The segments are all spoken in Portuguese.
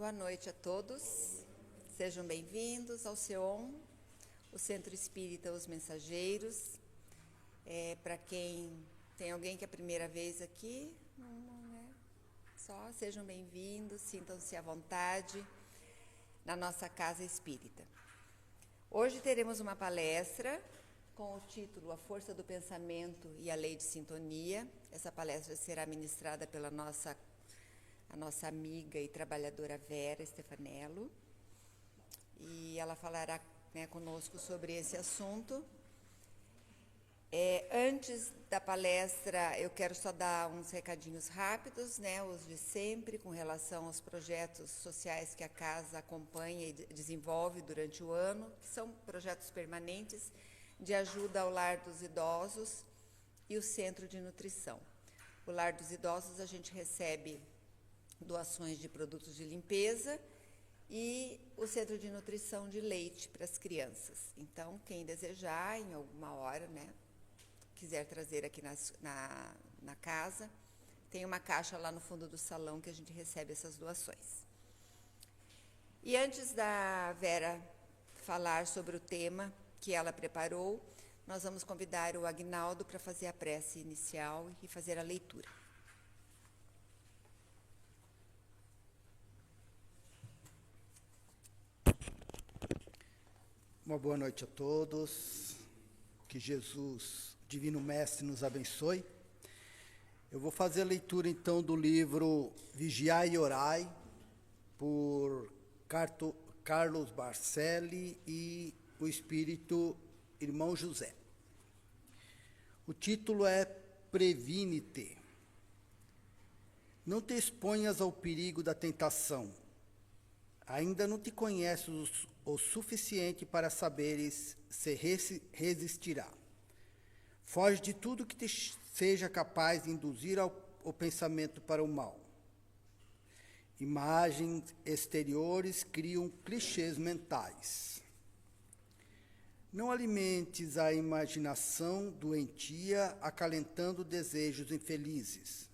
Boa noite a todos, sejam bem-vindos ao SEOM, o Centro Espírita Os Mensageiros. Para quem tem alguém que é a primeira vez aqui, só sejam bem-vindos, sintam-se à vontade na nossa casa espírita. Hoje teremos uma palestra com o título A Força do Pensamento e a Lei de Sintonia. Essa palestra será ministrada pela a nossa amiga e trabalhadora Vera Stefanello, e ela falará conosco sobre esse assunto. Antes da palestra, eu quero só dar uns recadinhos rápidos, os de sempre, com relação aos projetos sociais que a Casa acompanha e desenvolve durante o ano, que são projetos permanentes de ajuda ao Lar dos Idosos e o Centro de Nutrição. O Lar dos Idosos, a gente recebe doações de produtos de limpeza e o Centro de Nutrição de leite para as crianças. Então, quem desejar, em alguma hora, quiser trazer aqui na casa, tem uma caixa lá no fundo do salão que a gente recebe essas doações. E antes da Vera falar sobre o tema que ela preparou, nós vamos convidar o Agnaldo para fazer a prece inicial e fazer a leitura. Uma boa noite a todos, que Jesus, Divino Mestre, nos abençoe. Eu vou fazer a leitura então do livro Vigiai e Orai, por Carlos Barcelli e o Espírito Irmão José. O título é Previne-te. Não te exponhas ao perigo da tentação. Ainda não te conheces o suficiente para saberes se resistirá. Foge de tudo que te seja capaz de induzir o pensamento para o mal. Imagens exteriores criam clichês mentais. Não alimentes a imaginação doentia, acalentando desejos infelizes.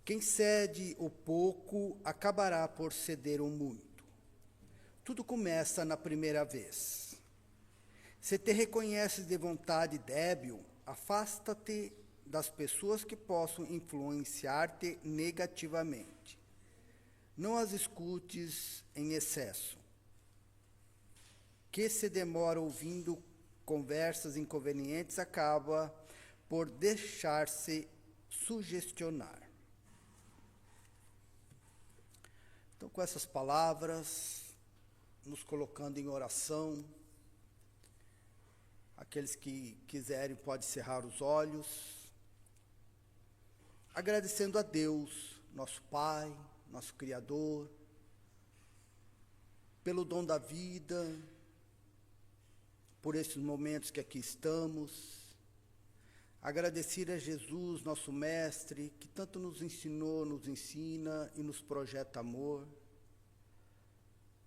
Quem cede o pouco acabará por ceder o muito. Tudo começa na primeira vez. Se te reconheces de vontade débil, afasta-te das pessoas que possam influenciar-te negativamente. Não as escutes em excesso. Que se demora ouvindo conversas inconvenientes acaba por deixar-se sugestionar. Então, com essas palavras, nos colocando em oração, aqueles que quiserem podem cerrar os olhos, agradecendo a Deus, nosso Pai, nosso Criador, pelo dom da vida, por esses momentos que aqui estamos. Agradecer a Jesus, nosso Mestre, que tanto nos ensinou, nos ensina e nos projeta amor.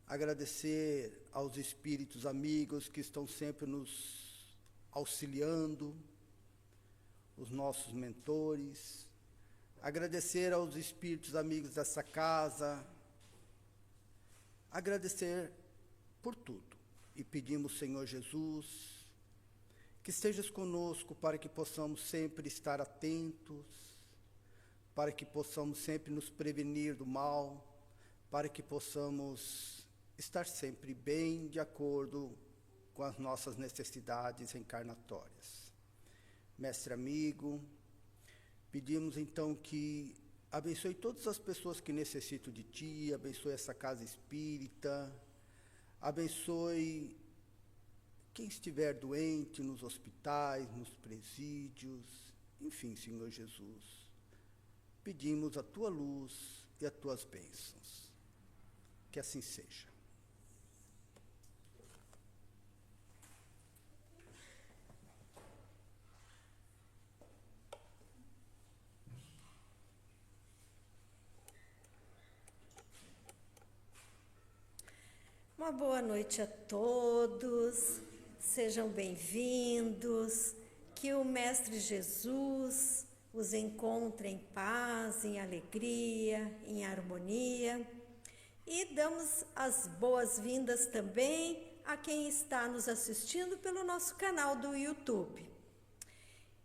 Agradecer aos espíritos amigos que estão sempre nos auxiliando, os nossos mentores. Agradecer aos espíritos amigos dessa casa. Agradecer por tudo. E pedimos, Senhor Jesus, que estejas conosco para que possamos sempre estar atentos, para que possamos sempre nos prevenir do mal, para que possamos estar sempre bem de acordo com as nossas necessidades encarnatórias. Mestre amigo, pedimos então que abençoe todas as pessoas que necessitam de Ti, abençoe essa casa espírita, abençoe quem estiver doente nos hospitais, nos presídios, enfim, Senhor Jesus, pedimos a Tua luz e as Tuas bênçãos. Que assim seja. Uma boa noite a todos, sejam bem-vindos, que o Mestre Jesus os encontre em paz, em alegria, em harmonia, E damos as boas-vindas também a quem está nos assistindo pelo nosso canal do YouTube.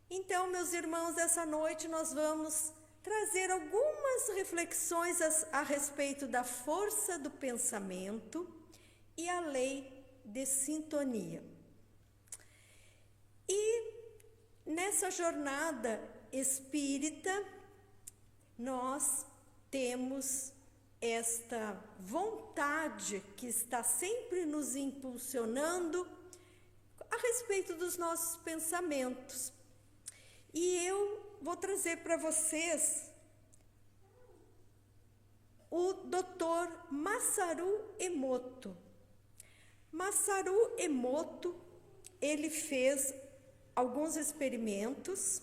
Então, meus irmãos, essa noite nós vamos trazer algumas reflexões a respeito da força do pensamento e a lei de sintonia. E nessa jornada espírita, nós temos esta vontade que está sempre nos impulsionando a respeito dos nossos pensamentos. E eu vou trazer para vocês o Dr. Masaru Emoto. Masaru Emoto, ele fez alguns experimentos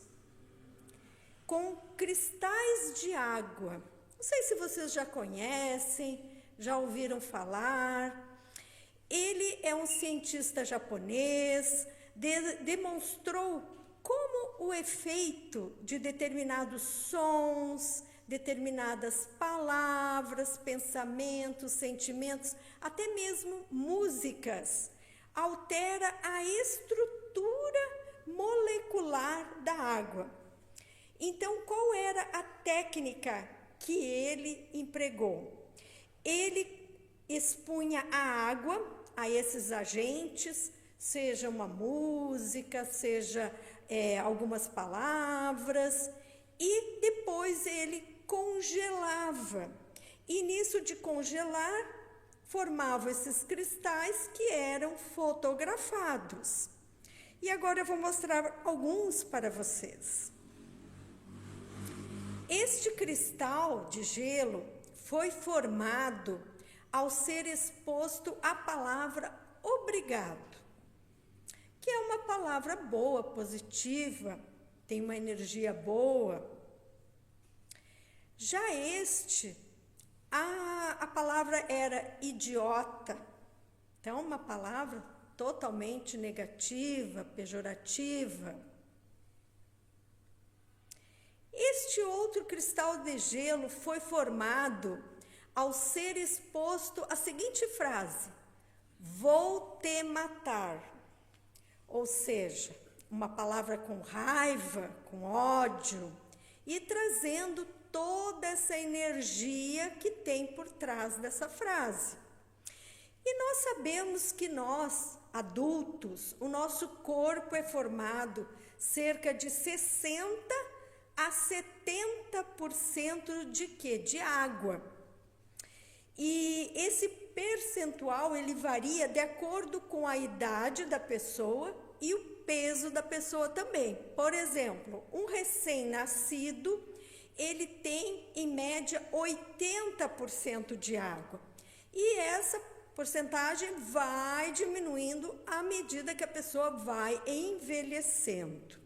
com cristais de água. Não sei se vocês já conhecem, já ouviram falar. Ele é um cientista japonês, demonstrou como o efeito de determinados sons, determinadas palavras, pensamentos, sentimentos, até mesmo músicas, altera a estrutura molecular da água. Então, qual era a técnica que ele empregou? Ele expunha a água a esses agentes, seja uma música, seja algumas palavras, e depois ele congelava. E nisso de congelar, formavam esses cristais que eram fotografados. E agora eu vou mostrar alguns para vocês. Este cristal de gelo foi formado ao ser exposto a palavra obrigado, que é uma palavra boa, positiva, tem uma energia boa. Já a palavra era idiota, então uma palavra totalmente negativa, pejorativa. Este outro cristal de gelo foi formado ao ser exposto a seguinte frase: vou te matar. Ou seja, uma palavra com raiva, com ódio, e trazendo toda essa energia que tem por trás dessa frase. E nós sabemos que nós, adultos, o nosso corpo é formado cerca de 60 a 70% de quê? De água. E esse percentual, ele varia de acordo com a idade da pessoa e o peso da pessoa também. Por exemplo, um recém-nascido, ele tem, em média, 80% de água. E essa porcentagem vai diminuindo à medida que a pessoa vai envelhecendo.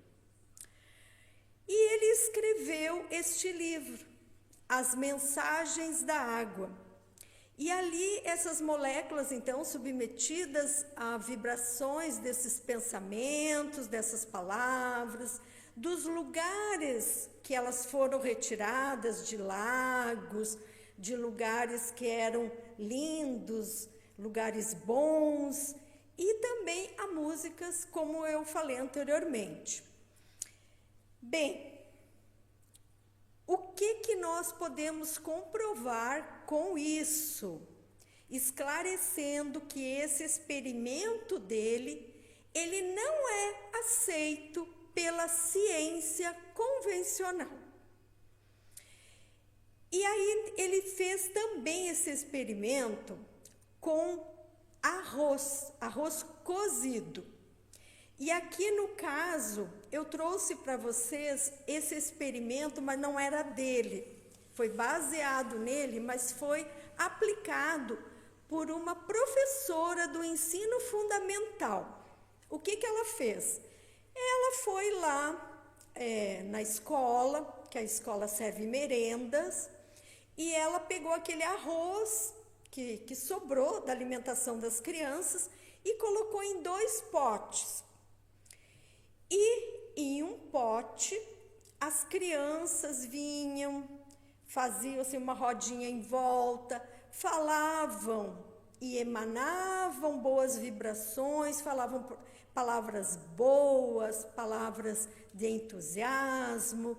E ele escreveu este livro, As Mensagens da Água. E ali essas moléculas, então, submetidas a vibrações desses pensamentos, dessas palavras, dos lugares que elas foram retiradas, de lagos, de lugares que eram lindos, lugares bons, e também a músicas, como eu falei anteriormente. Bem, o que nós podemos comprovar com isso? Esclarecendo que esse experimento dele, ele não é aceito pela ciência convencional. E aí ele fez também esse experimento com arroz cozido. E aqui no caso, eu trouxe para vocês esse experimento, mas não era dele. Foi baseado nele, mas foi aplicado por uma professora do ensino fundamental. O que ela fez? Ela foi lá na escola, que a escola serve merendas, e ela pegou aquele arroz que sobrou da alimentação das crianças e colocou em 2 potes. E em um pote, as crianças vinham, faziam assim, uma rodinha em volta, falavam e emanavam boas vibrações, falavam palavras boas, palavras de entusiasmo,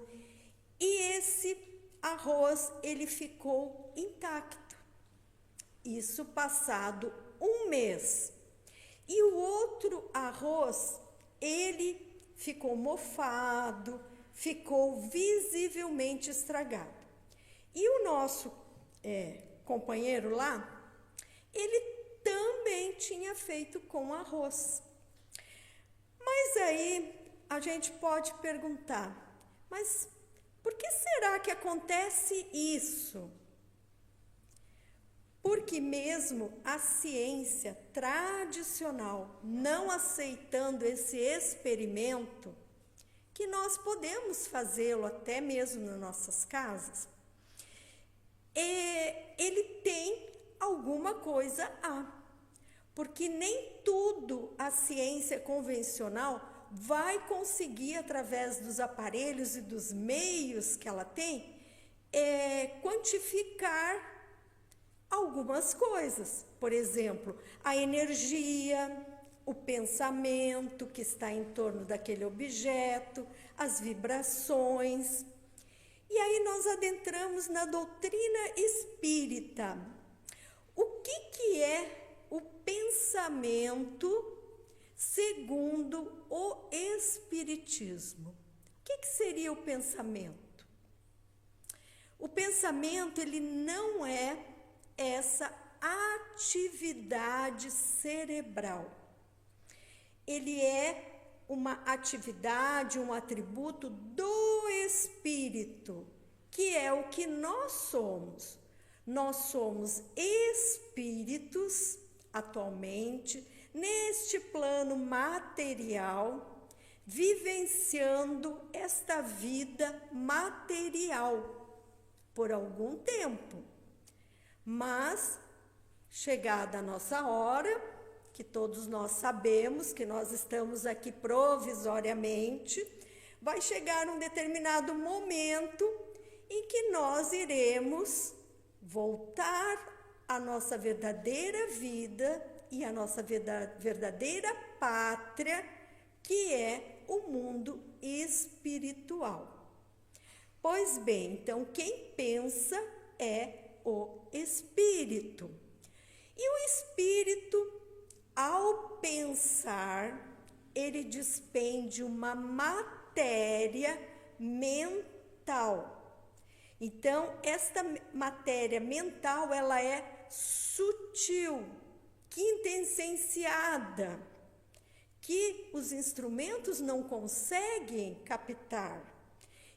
e esse arroz ele ficou intacto. Isso passado um mês. E o outro arroz, ele ficou mofado, ficou visivelmente estragado. E o nosso companheiro lá, ele também tinha feito com arroz. Mas aí a gente pode perguntar, mas por que será que acontece isso? Porque mesmo a ciência tradicional não aceitando esse experimento, que nós podemos fazê-lo até mesmo nas nossas casas, ele tem alguma coisa a. Porque nem tudo a ciência convencional vai conseguir, através dos aparelhos e dos meios que ela tem, quantificar algumas coisas. Por exemplo, a energia, o pensamento que está em torno daquele objeto, as vibrações. E aí nós adentramos na doutrina espírita. O que é o pensamento segundo o Espiritismo? O que seria o pensamento? O pensamento, ele não é essa atividade cerebral. Ele é uma atividade, um atributo do espírito, que é o que nós somos. Nós somos espíritos atualmente neste plano material, vivenciando esta vida material por algum tempo. Mas, chegada a nossa hora, que todos nós sabemos que nós estamos aqui provisoriamente, vai chegar um determinado momento em que nós iremos voltar à nossa verdadeira vida e à nossa verdadeira pátria, que é o mundo espiritual. Pois bem, então quem pensa é o espírito. E o espírito, ao pensar, ele despende uma matéria mental. Então, esta matéria mental, ela é sutil, quintessenciada, que os instrumentos não conseguem captar.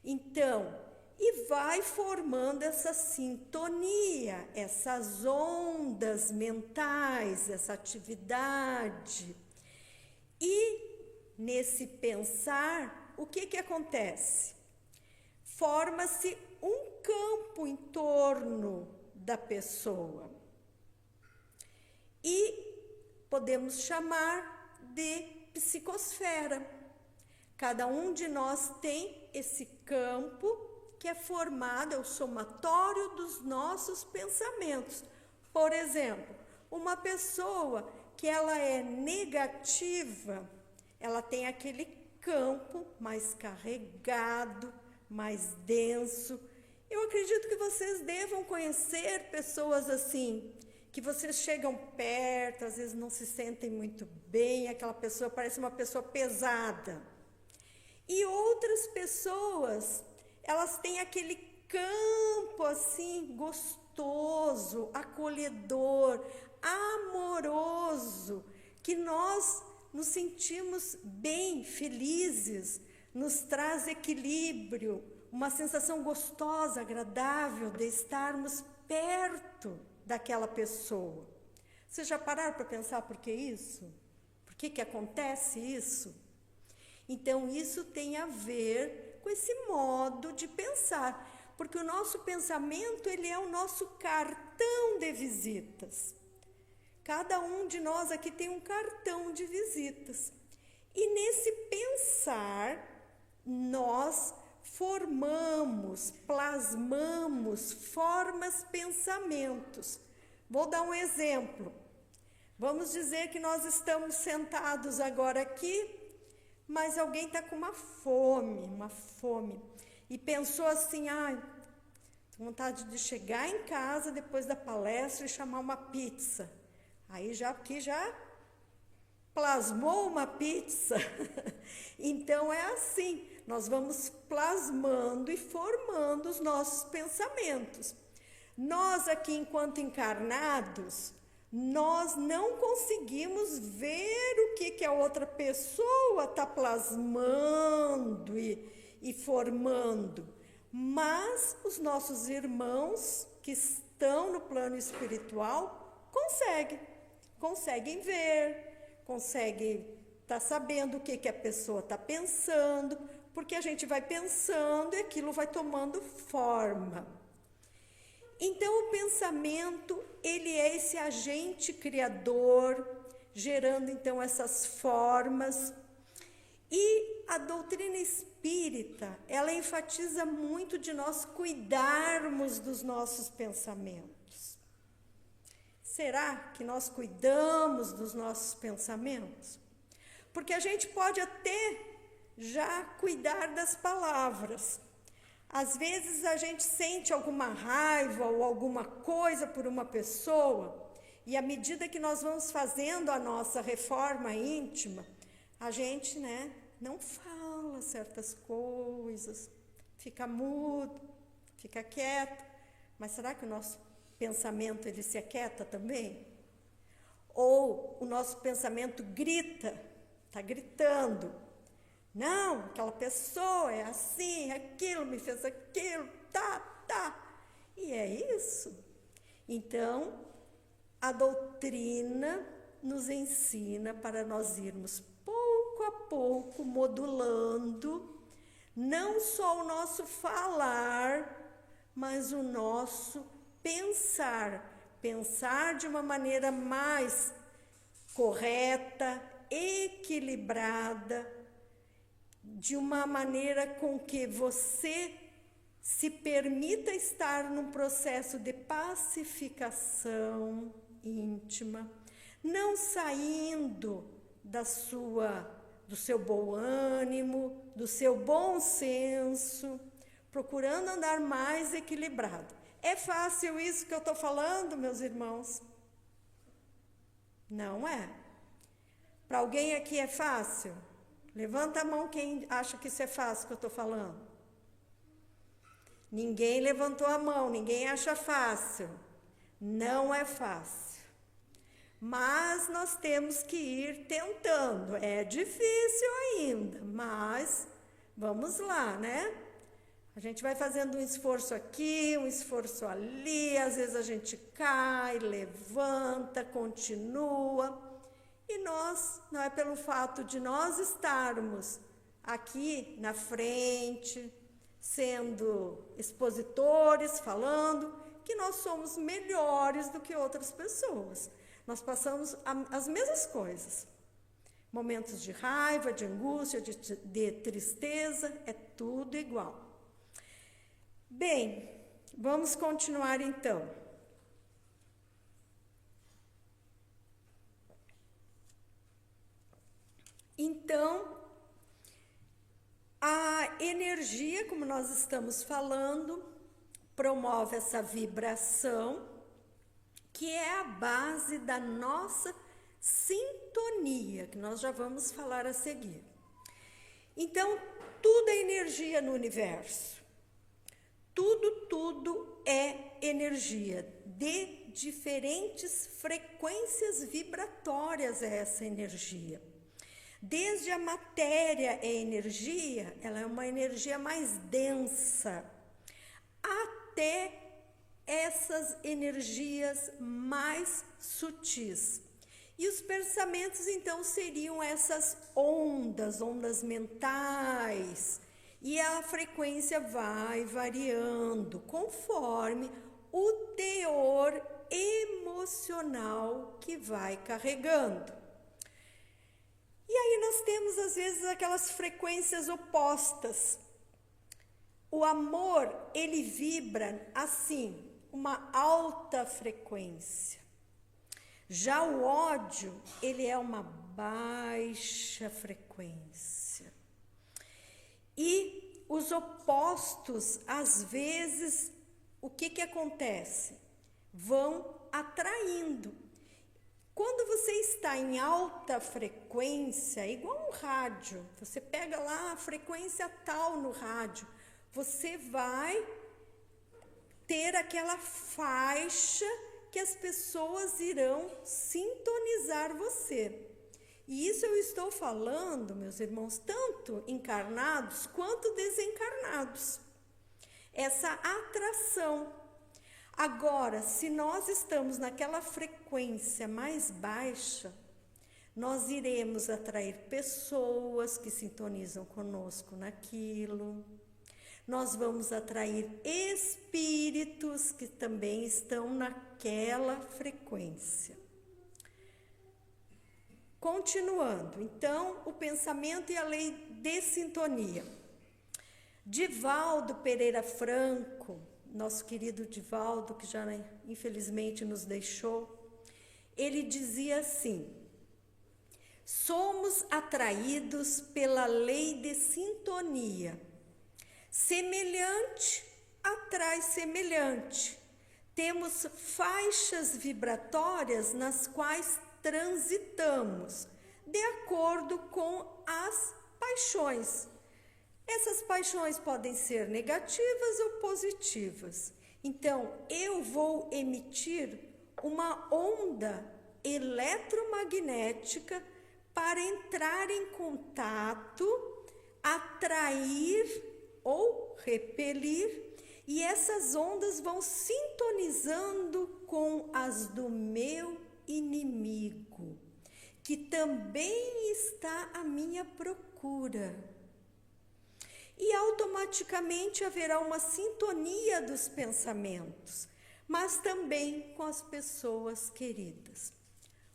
Então, e vai formando essa sintonia, essas ondas mentais, essa atividade. E nesse pensar, o que acontece? Forma-se um campo em torno da pessoa. E podemos chamar de psicosfera. Cada um de nós tem esse campo que é formado, é o somatório dos nossos pensamentos. Por exemplo, uma pessoa que ela é negativa, ela tem aquele campo mais carregado, mais denso. Eu acredito que vocês devam conhecer pessoas assim, que vocês chegam perto, às vezes não se sentem muito bem, aquela pessoa parece uma pessoa pesada. E outras pessoas, elas têm aquele campo assim, gostoso, acolhedor, amoroso, que nós nos sentimos bem, felizes, nos traz equilíbrio, uma sensação gostosa, agradável de estarmos perto daquela pessoa. Vocês já pararam para pensar por que isso? Por que acontece isso? Então, isso tem a ver com esse modo de pensar, porque o nosso pensamento, ele é o nosso cartão de visitas. Cada um de nós aqui tem um cartão de visitas. E nesse pensar, nós formamos, plasmamos formas, pensamentos. Vou dar um exemplo. Vamos dizer que nós estamos sentados agora aqui, mas alguém está com uma fome, e pensou assim, tô com vontade de chegar em casa depois da palestra e chamar uma pizza. Aí já plasmou uma pizza. Então é assim, nós vamos plasmando e formando os nossos pensamentos. Nós aqui, enquanto encarnados, nós não conseguimos ver o que a outra pessoa está plasmando e formando, mas os nossos irmãos que estão no plano espiritual conseguem ver, conseguem estar sabendo o que a pessoa está pensando, porque a gente vai pensando e aquilo vai tomando forma. Então, o pensamento, ele é esse agente criador, gerando, então, essas formas. E a doutrina espírita, ela enfatiza muito de nós cuidarmos dos nossos pensamentos. Será que nós cuidamos dos nossos pensamentos? Porque a gente pode até já cuidar das palavras. Às vezes a gente sente alguma raiva ou alguma coisa por uma pessoa, e à medida que nós vamos fazendo a nossa reforma íntima, a gente, não fala certas coisas, fica mudo, fica quieto. Mas será que o nosso pensamento ele se aquieta também? Ou o nosso pensamento grita, está gritando. Não, aquela pessoa é assim, aquilo, me fez aquilo, tá. E é isso. Então, a doutrina nos ensina para nós irmos pouco a pouco modulando, não só o nosso falar, mas o nosso pensar de uma maneira mais correta, equilibrada, de uma maneira com que você se permita estar num processo de pacificação íntima, não saindo do seu bom ânimo, do seu bom senso, procurando andar mais equilibrado. É fácil isso que eu estou falando, meus irmãos? Não é. Para alguém aqui é fácil? Levanta a mão quem acha que isso é fácil que eu estou falando. Ninguém levantou a mão, ninguém acha fácil. Não é fácil. Mas nós temos que ir tentando. É difícil ainda, mas vamos lá, A gente vai fazendo um esforço aqui, um esforço ali, às vezes a gente cai, levanta, continua. E nós, não é pelo fato de nós estarmos aqui na frente, sendo expositores, falando, que nós somos melhores do que outras pessoas. Nós passamos as mesmas coisas. Momentos de raiva, de angústia, de tristeza, é tudo igual. Bem, vamos continuar então. Então, a energia, como nós estamos falando, promove essa vibração, que é a base da nossa sintonia, que nós já vamos falar a seguir. Então, tudo é energia no universo. Tudo é energia, de diferentes frequências vibratórias é essa energia. Desde a matéria é energia, ela é uma energia mais densa, até essas energias mais sutis. E os pensamentos, então, seriam essas ondas mentais, e a frequência vai variando conforme o teor emocional que vai carregando. E aí nós temos, às vezes, aquelas frequências opostas. O amor, ele vibra assim, uma alta frequência. Já o ódio, ele é uma baixa frequência. E os opostos, às vezes, o que acontece? Vão atraindo. Quando você está em alta frequência, igual um rádio, você pega lá a frequência tal no rádio, você vai ter aquela faixa que as pessoas irão sintonizar você. E isso eu estou falando, meus irmãos, tanto encarnados quanto desencarnados. Essa atração. Agora, se nós estamos naquela frequência mais baixa, nós iremos atrair pessoas que sintonizam conosco naquilo. Nós vamos atrair espíritos que também estão naquela frequência. Continuando, então, o pensamento e a lei de sintonia. Divaldo Pereira Franco, nosso querido Divaldo, que já infelizmente nos deixou, ele dizia assim: somos atraídos pela lei de sintonia. Semelhante atrai semelhante. Temos faixas vibratórias nas quais transitamos, de acordo com as paixões. Essas paixões podem ser negativas ou positivas. Então, eu vou emitir uma onda eletromagnética para entrar em contato, atrair ou repelir, e essas ondas vão sintonizando com as do meu inimigo, que também está à minha procura. E automaticamente haverá uma sintonia dos pensamentos, mas também com as pessoas queridas.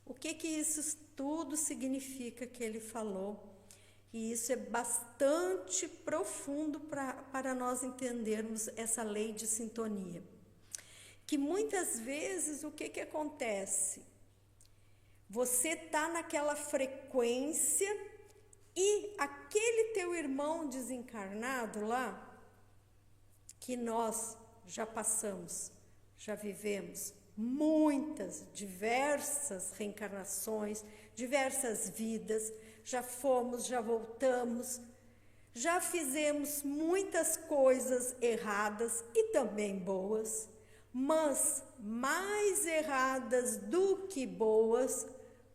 O que isso tudo significa que ele falou? E isso é bastante profundo para nós entendermos essa lei de sintonia. Que muitas vezes o que acontece? Você está naquela frequência e aquele teu irmão desencarnado lá, que nós já passamos, já vivemos muitas, diversas reencarnações, diversas vidas, já fomos, já voltamos, já fizemos muitas coisas erradas e também boas, mas mais erradas do que boas,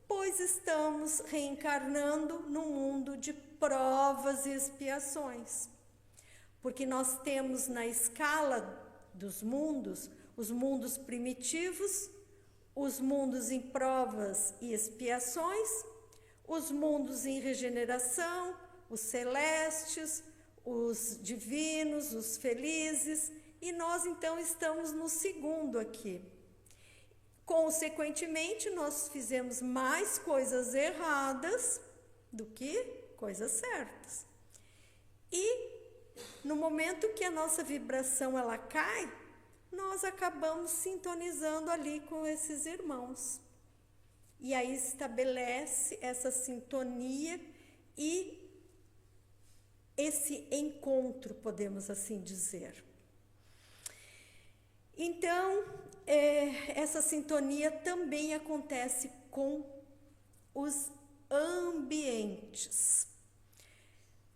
pois estamos reencarnando num mundo de provas e expiações. Porque nós temos na escala dos mundos, os mundos primitivos, os mundos em provas e expiações, os mundos em regeneração, os celestes, os divinos, os felizes, e nós então estamos no segundo aqui. Consequentemente, nós fizemos mais coisas erradas do que coisas certas. E no momento que a nossa vibração ela cai, nós acabamos sintonizando ali com esses irmãos. E aí estabelece essa sintonia e esse encontro, podemos assim dizer. Então, essa sintonia também acontece com os ambientes.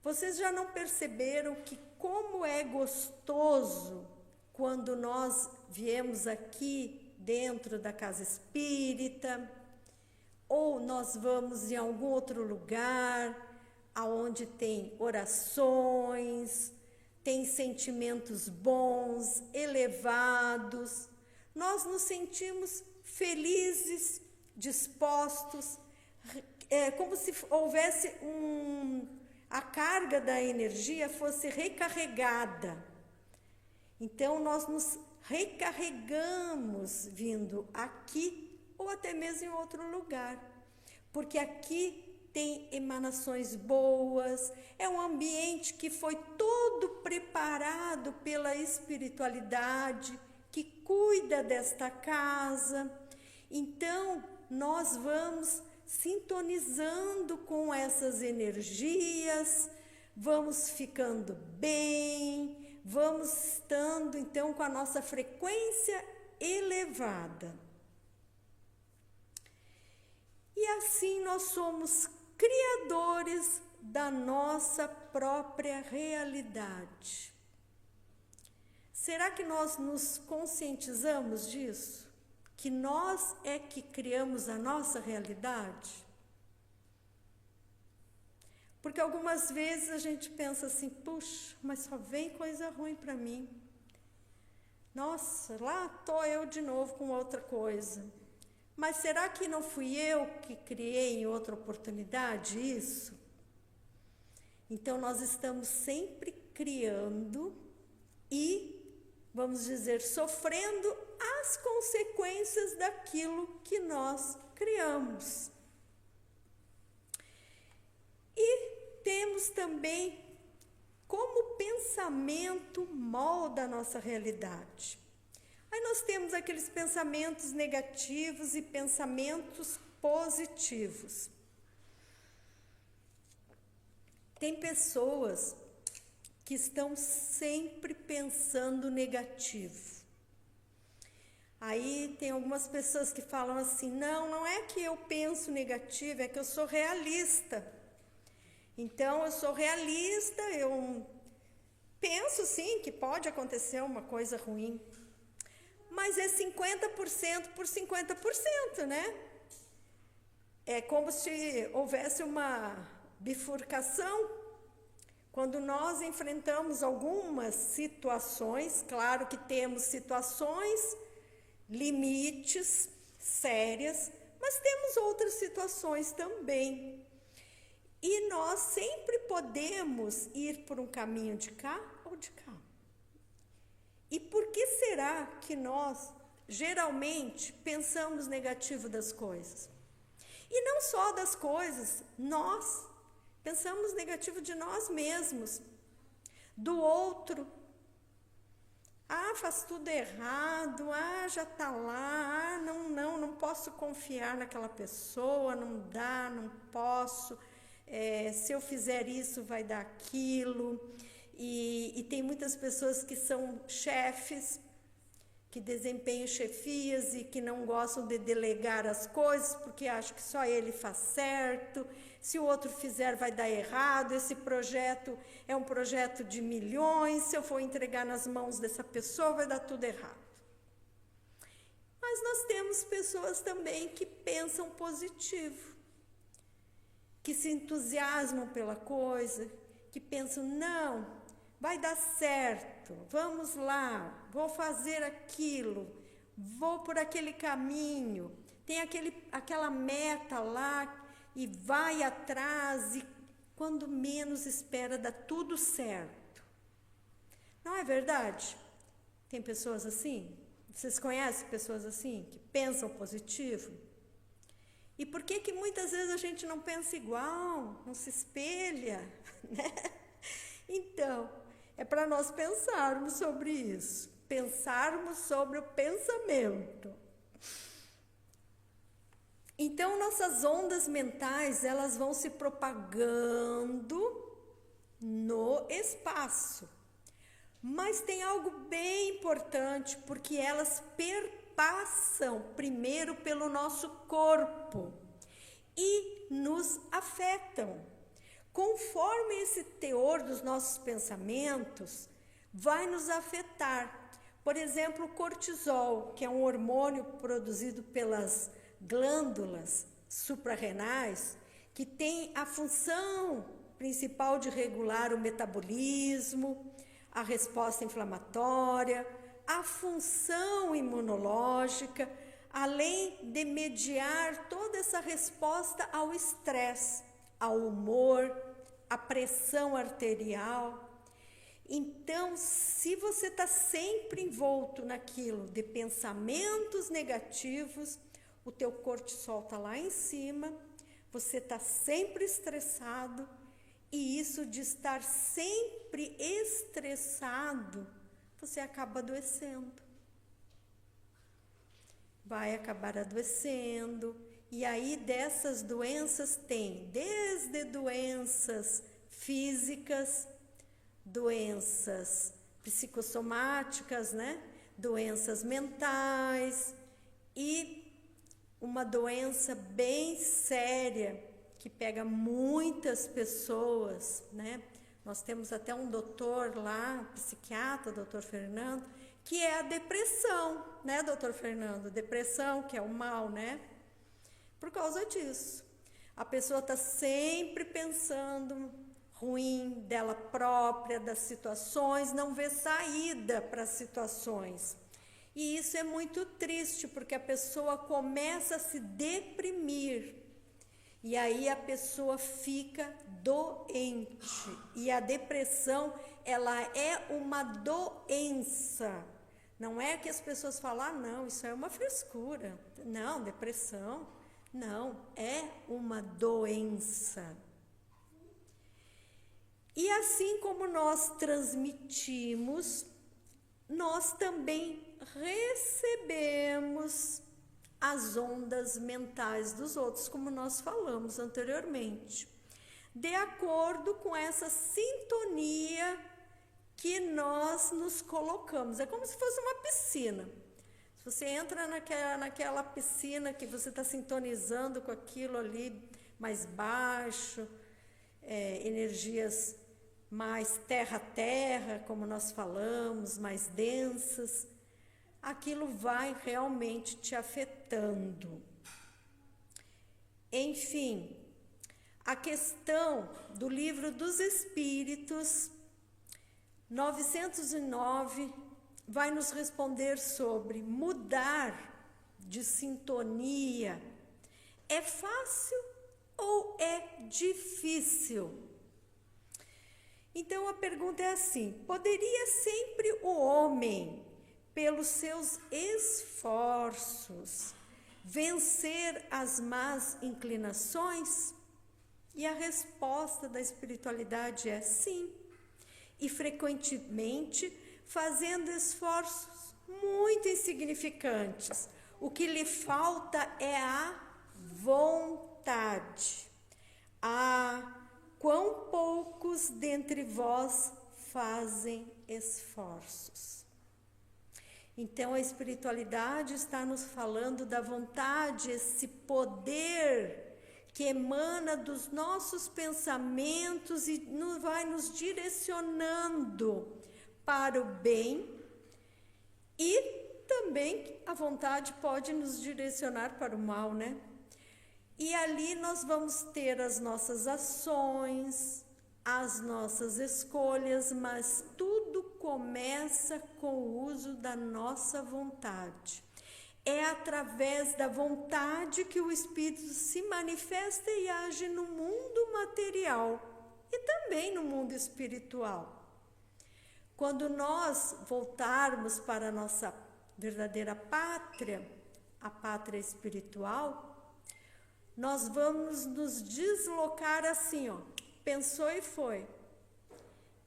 Vocês já não perceberam que como é gostoso quando nós viemos aqui dentro da casa espírita, ou nós vamos em algum outro lugar, aonde tem orações, tem sentimentos bons, elevados, nós nos sentimos felizes, dispostos, como se houvesse a carga da energia fosse recarregada. Então, nós nos recarregamos vindo aqui ou até mesmo em outro lugar, porque aqui tem emanações boas, é um ambiente que foi todo preparado pela espiritualidade, que cuida desta casa. Então, nós vamos sintonizando com essas energias, vamos ficando bem, vamos estando então com a nossa frequência elevada. E assim nós somos criadores da nossa própria realidade. Será que nós nos conscientizamos disso? Que nós é que criamos a nossa realidade? Porque algumas vezes a gente pensa assim, puxa, mas só vem coisa ruim para mim. Nossa, lá estou eu de novo com outra coisa. Mas será que não fui eu que criei em outra oportunidade isso? Então nós estamos sempre criando e, vamos dizer, sofrendo as consequências daquilo que nós criamos. E temos também como o pensamento molda a nossa realidade. Aí nós temos aqueles pensamentos negativos e pensamentos positivos. Tem pessoas que estão sempre pensando negativo. Aí tem algumas pessoas que falam assim, não é que eu penso negativo, é que eu sou realista. Então, eu sou realista, eu penso sim que pode acontecer uma coisa ruim. Mas é 50% por 50%, né? É como se houvesse uma bifurcação. Quando nós enfrentamos algumas situações, claro que temos situações, limites sérias, mas temos outras situações também. E nós sempre podemos ir por um caminho de cá ou de cá. E por que será que nós, geralmente, pensamos negativo das coisas? E não só das coisas, nós pensamos negativo de nós mesmos, do outro. Faz tudo errado, já está lá, não posso confiar naquela pessoa, não dá, não posso, se eu fizer isso vai dar aquilo. E tem muitas pessoas que são chefes, que desempenham chefias e que não gostam de delegar as coisas, porque acham que só ele faz certo, se o outro fizer vai dar errado, esse projeto é um projeto de milhões, se eu for entregar nas mãos dessa pessoa vai dar tudo errado. Mas nós temos pessoas também que pensam positivo, que se entusiasmam pela coisa, que pensam, não, vai dar certo, vamos lá, vou fazer aquilo, vou por aquele caminho, tem aquela meta lá e vai atrás e quando menos espera dá tudo certo. Não é verdade? Tem pessoas assim? Vocês conhecem pessoas assim, que pensam positivo? E por que muitas vezes a gente não pensa igual, não se espelha, né? Então, é para nós pensarmos sobre isso, pensarmos sobre o pensamento. Então, nossas ondas mentais, elas vão se propagando no espaço. Mas tem algo bem importante, porque elas perpassam primeiro pelo nosso corpo e nos afetam. Conforme esse teor dos nossos pensamentos vai nos afetar. Por exemplo, o cortisol, que é um hormônio produzido pelas glândulas suprarrenais, que tem a função principal de regular o metabolismo, a resposta inflamatória, a função imunológica, além de mediar toda essa resposta ao estresse, ao humor, à pressão arterial. Então, se você está sempre envolto naquilo de pensamentos negativos, o teu cortisol está lá em cima, você está sempre estressado, e isso de estar sempre estressado, você acaba adoecendo. Vai acabar adoecendo, E aí dessas doenças tem desde doenças físicas, doenças psicossomáticas, né? Doenças mentais e uma doença bem séria que pega muitas pessoas, né? Nós temos até um doutor lá, psiquiatra, doutor Fernando, que é a depressão, né, doutor Fernando? Depressão, que é o mal, né? Por causa disso. A pessoa está sempre pensando ruim dela própria, das situações, não vê saída para as situações. E isso é muito triste, porque a pessoa começa a se deprimir. E aí a pessoa fica doente. E a depressão, ela é uma doença. Não é que as pessoas falam, ah, não, isso é uma frescura. Não, depressão, não, é uma doença. E assim como nós transmitimos, nós também recebemos as ondas mentais dos outros, como nós falamos anteriormente, de acordo com essa sintonia que nós nos colocamos. É como se fosse uma piscina. Se você entra naquela piscina que você está sintonizando com aquilo ali mais baixo, energias mais terra-terra, como nós falamos, mais densas, aquilo vai realmente te afetando. Enfim, a questão do Livro dos Espíritos, 909, vai nos responder sobre mudar de sintonia. É fácil ou é difícil? Então a pergunta é assim: poderia sempre o homem, pelos seus esforços, vencer as más inclinações? E a resposta da espiritualidade é sim. E frequentemente fazendo esforços muito insignificantes. O que lhe falta é a vontade. Quão poucos dentre vós fazem esforços. Então a espiritualidade está nos falando da vontade, esse poder que emana dos nossos pensamentos e vai nos direcionando para o bem, e também a vontade pode nos direcionar para o mal, né? E ali nós vamos ter as nossas ações, as nossas escolhas, mas tudo começa com o uso da nossa vontade. É através da vontade que o Espírito se manifesta e age no mundo material e também no mundo espiritual. Quando nós voltarmos para a nossa verdadeira pátria, a pátria espiritual, nós vamos nos deslocar assim, ó, pensou e foi.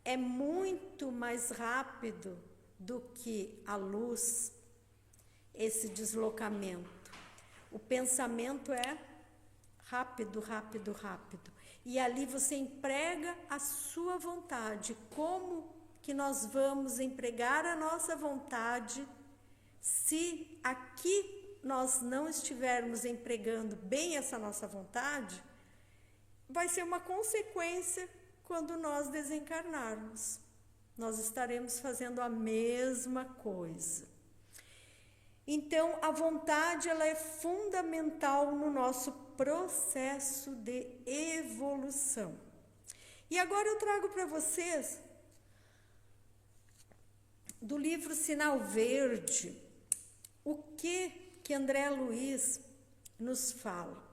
É muito mais rápido do que a luz, esse deslocamento. O pensamento é rápido, rápido, rápido. E ali você emprega a sua vontade. Como que nós vamos empregar a nossa vontade se aqui nós não estivermos empregando bem essa nossa vontade? Vai ser uma consequência quando nós desencarnarmos. Nós estaremos fazendo a mesma coisa. Então, a vontade, ela é fundamental no nosso processo de evolução. E agora eu trago para vocês, do livro Sinal Verde, o que André Luiz nos fala,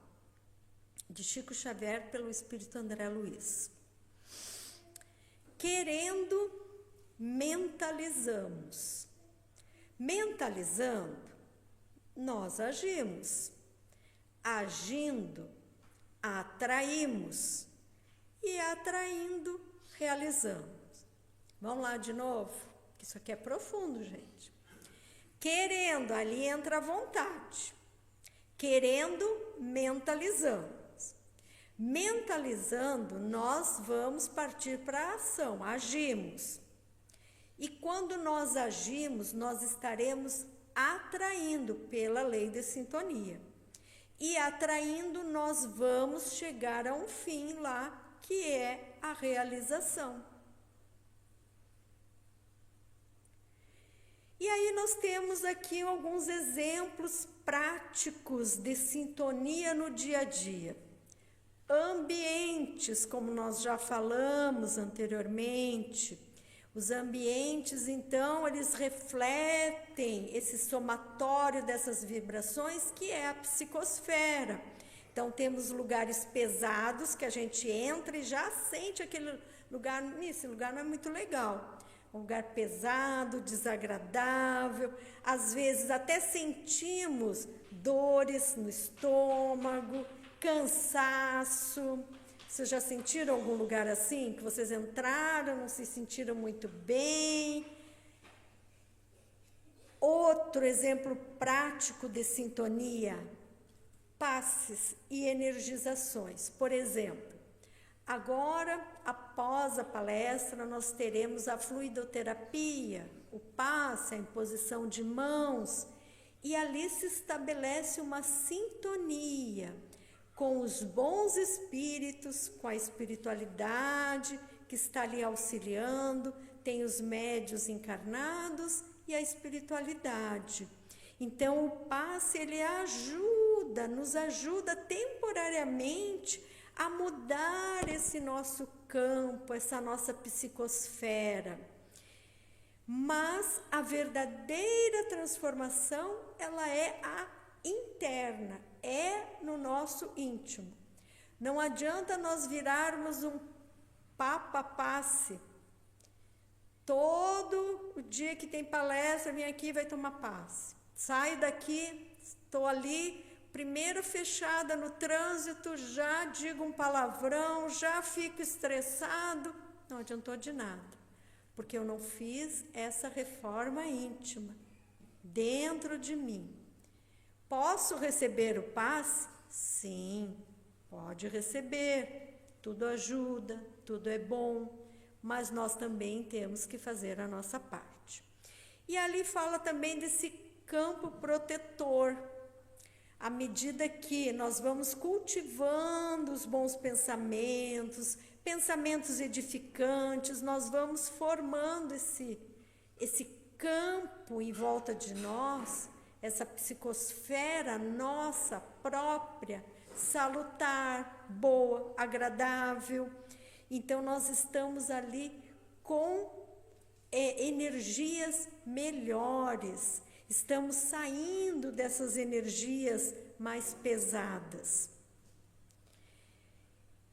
de Chico Xavier pelo Espírito André Luiz. Querendo, mentalizamos. Mentalizando, nós agimos. Agindo, atraímos. E atraindo, realizamos. Vamos lá de novo? Isso aqui é profundo, gente. Querendo, ali entra a vontade. Querendo, mentalizamos. Mentalizando, nós vamos partir para a ação, agimos. E quando nós agimos, nós estaremos atraindo pela lei de sintonia. E atraindo, nós vamos chegar a um fim lá, que é a realização. E aí nós temos aqui alguns exemplos práticos de sintonia no dia a dia. Ambientes, como nós já falamos anteriormente, os ambientes, então, eles refletem esse somatório dessas vibrações, que é a psicosfera. Então, temos lugares pesados que a gente entra e já sente aquele lugar, esse lugar não é muito legal. Um lugar pesado, desagradável, às vezes até sentimos dores no estômago, cansaço. Vocês já sentiram algum lugar assim, que vocês entraram, não se sentiram muito bem? Outro exemplo prático de sintonia, passes e energizações. Por exemplo, agora, após a palestra, nós teremos a fluidoterapia, o passe, a imposição de mãos, e ali se estabelece uma sintonia com os bons espíritos, com a espiritualidade que está ali auxiliando, tem os médios encarnados e a espiritualidade. Então, o passe, ele nos ajuda temporariamente a mudar esse nosso campo, essa nossa psicosfera. Mas a verdadeira transformação, ela é a interna, é no nosso íntimo. Não adianta nós virarmos um papa-passe. Todo o dia que tem palestra, vem aqui e vai tomar passe. Saio daqui, estou ali, primeiro fechada no trânsito, já digo um palavrão, já fico estressado. Não adiantou de nada, porque eu não fiz essa reforma íntima dentro de mim. Posso receber o passe? Sim, pode receber. Tudo ajuda, tudo é bom, mas nós também temos que fazer a nossa parte. E ali fala também desse campo protetor. À medida que nós vamos cultivando os bons pensamentos, pensamentos edificantes, nós vamos formando esse campo em volta de nós, essa psicosfera nossa própria, salutar, boa, agradável. Então, nós estamos ali com energias melhores, estamos saindo dessas energias mais pesadas.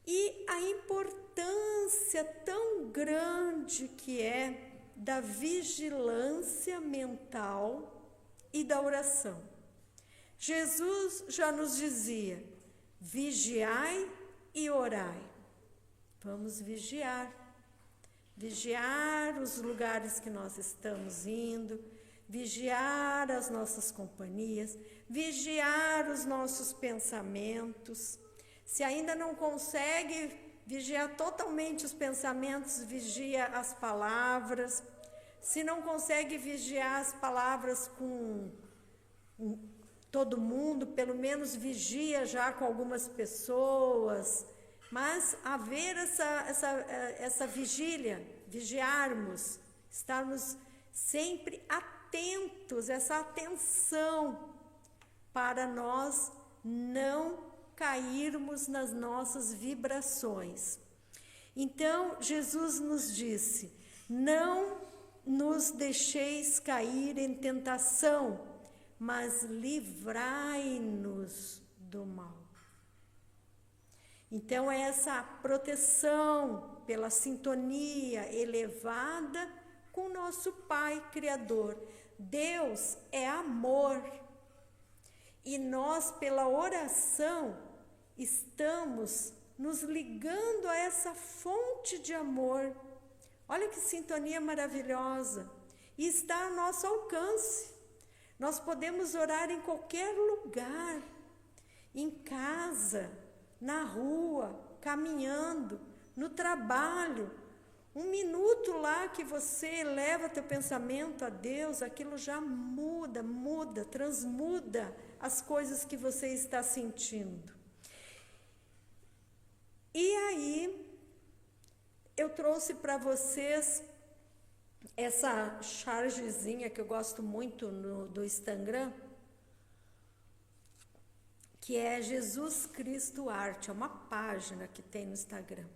E a importância tão grande que é da vigilância mental e da oração. Jesus já nos dizia: vigiai e orai. Vamos vigiar os lugares que nós estamos indo, vigiar as nossas companhias, vigiar os nossos pensamentos. Se ainda não consegue vigiar totalmente os pensamentos, vigia as palavras. Se não consegue vigiar as palavras com todo mundo, pelo menos vigia já com algumas pessoas. Mas haver essa vigília, vigiarmos, estarmos sempre atentos, essa atenção, para nós não cairmos nas nossas vibrações. Então, Jesus nos disse: não nos deixeis cair em tentação, mas livrai-nos do mal. Então, é essa proteção pela sintonia elevada com o nosso Pai Criador. Deus é amor. E nós, pela oração, estamos nos ligando a essa fonte de amor. Olha que sintonia maravilhosa. E está ao nosso alcance. Nós podemos orar em qualquer lugar, em casa, na rua, caminhando, no trabalho. 1 minuto lá que você eleva teu pensamento a Deus, aquilo já muda, transmuda as coisas que você está sentindo. E aí, eu trouxe para vocês essa chargezinha que eu gosto muito do Instagram, que é Jesus Cristo Arte, é uma página que tem no Instagram.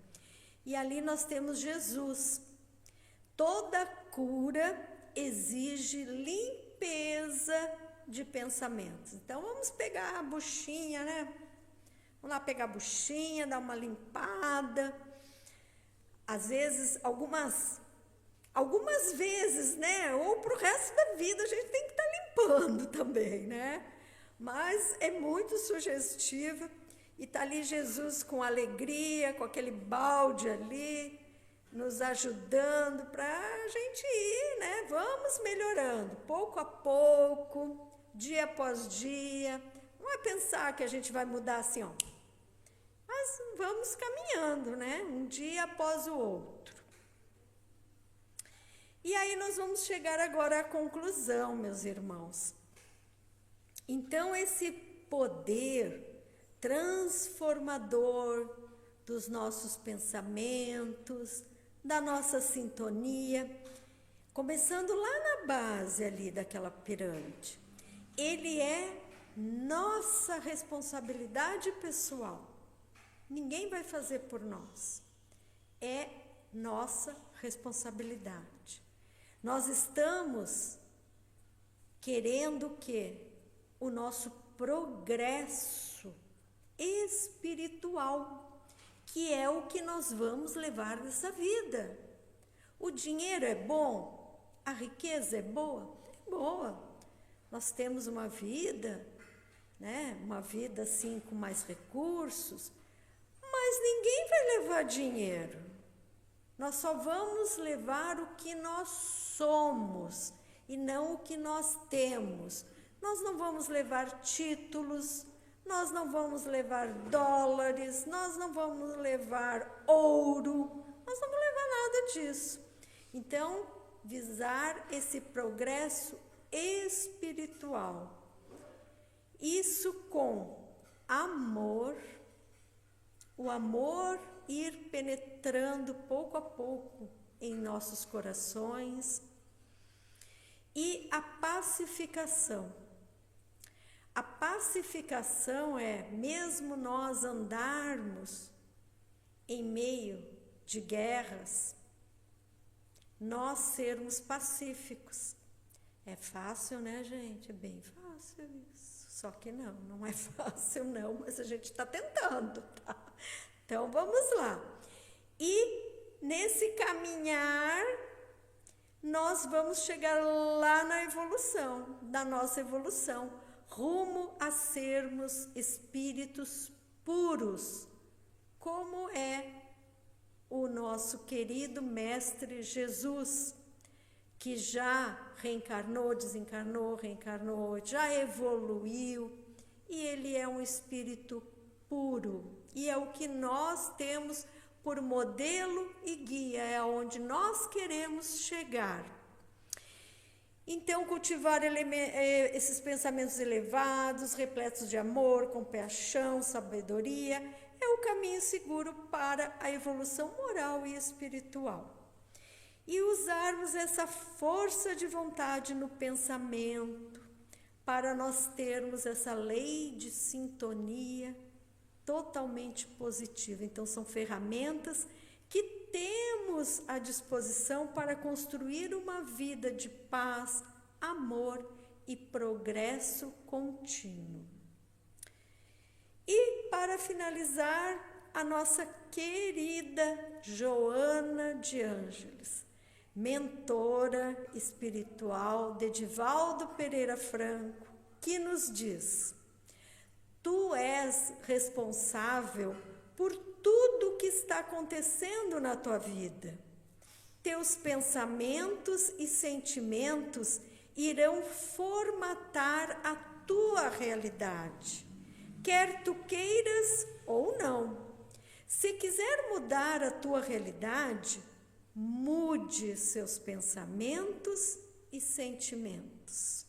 E ali nós temos Jesus. Toda cura exige limpeza de pensamentos. Então, vamos pegar a buchinha, né? Vamos lá pegar a buchinha, dar uma limpada. Às vezes, algumas vezes, né? Ou para o resto da vida, a gente tem que estar limpando também, né? Mas é muito sugestivo. E está ali Jesus com alegria, com aquele balde ali, nos ajudando para a gente ir, né? Vamos melhorando, pouco a pouco, dia após dia. Não é pensar que a gente vai mudar assim, ó. Mas vamos caminhando, né? Um dia após o outro. E aí nós vamos chegar agora à conclusão, meus irmãos. Então, esse poder transformador dos nossos pensamentos, da nossa sintonia, começando lá na base ali daquela pirâmide. Ele é nossa responsabilidade pessoal. Ninguém vai fazer por nós. É nossa responsabilidade. Nós estamos querendo o quê? O nosso progresso espiritual, que é o que nós vamos levar dessa vida. O dinheiro é bom? A riqueza é boa? É boa. Nós temos uma vida, né? Uma vida assim com mais recursos, mas ninguém vai levar dinheiro. Nós só vamos levar o que nós somos e não o que nós temos. Nós não vamos levar títulos, nós não vamos levar dólares, nós não vamos levar ouro, nós não vamos levar nada disso. Então, visar esse progresso espiritual. Isso com amor, o amor ir penetrando pouco a pouco em nossos corações, e a pacificação. A pacificação é, mesmo nós andarmos em meio de guerras, nós sermos pacíficos. É fácil, né, gente? É bem fácil isso. Só que não é fácil não, mas a gente está tentando, tá? Então, vamos lá. E nesse caminhar, nós vamos chegar lá na evolução, da nossa evolução, rumo a sermos espíritos puros, como é o nosso querido Mestre Jesus, que já reencarnou, desencarnou, reencarnou, já evoluiu, e ele é um espírito puro, e é o que nós temos por modelo e guia, é aonde nós queremos chegar. Então, cultivar esses pensamentos elevados, repletos de amor, compaixão, sabedoria, é o caminho seguro para a evolução moral e espiritual. E usarmos essa força de vontade no pensamento, para nós termos essa lei de sintonia totalmente positiva. Então, são ferramentas que temos à disposição para construir uma vida de paz, amor e progresso contínuo. E, para finalizar, a nossa querida Joana de Ângeles, mentora espiritual de Edivaldo Pereira Franco, que nos diz: tu és responsável por tudo o que está acontecendo na tua vida. Teus pensamentos e sentimentos irão formatar a tua realidade. quer tu queiras ou não. Se quiser mudar a tua realidade, mude seus pensamentos e sentimentos.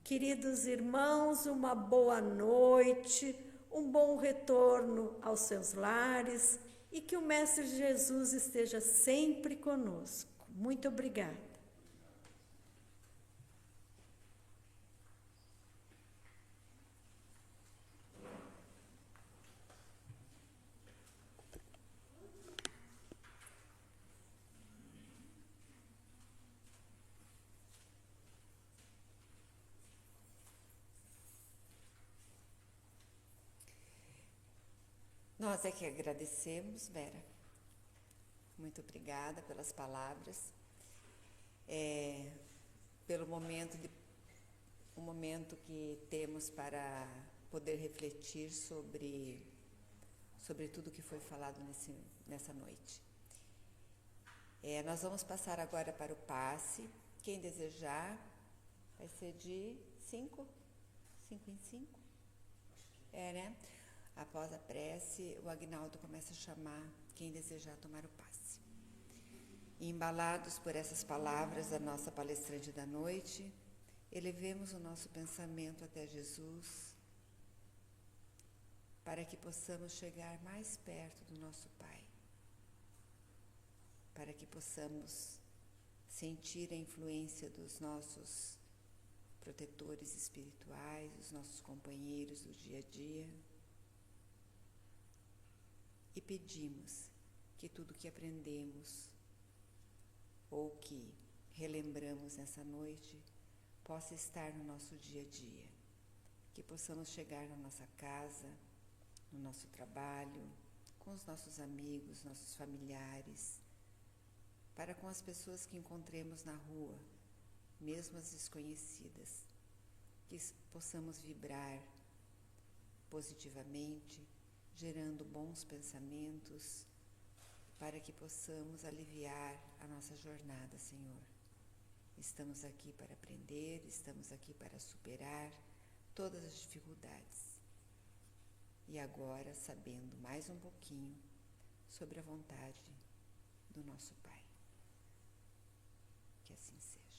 Queridos irmãos, uma boa noite, um bom retorno aos seus lares e que o Mestre Jesus esteja sempre conosco. Muito obrigada. Nós é que agradecemos, Vera. Muito obrigada pelas palavras, pelo momento que temos para poder refletir sobre tudo que foi falado nessa noite. Nós vamos passar agora para o passe. Quem desejar, vai ser de 5 em 5. Né? Após a prece, o Agnaldo começa a chamar quem desejar tomar o passe. E, embalados por essas palavras da nossa palestrante da noite, elevemos o nosso pensamento até Jesus, para que possamos chegar mais perto do nosso Pai, para que possamos sentir a influência dos nossos protetores espirituais, dos nossos companheiros do dia a dia, e pedimos que tudo que aprendemos ou que relembramos nessa noite possa estar no nosso dia a dia, que possamos chegar na nossa casa, no nosso trabalho, com os nossos amigos, nossos familiares, para com as pessoas que encontremos na rua, mesmo as desconhecidas, que possamos vibrar positivamente, gerando bons pensamentos, para que possamos aliviar a nossa jornada, Senhor. Estamos aqui para aprender, estamos aqui para superar todas as dificuldades. E agora, sabendo mais um pouquinho sobre a vontade do nosso Pai. Que assim seja.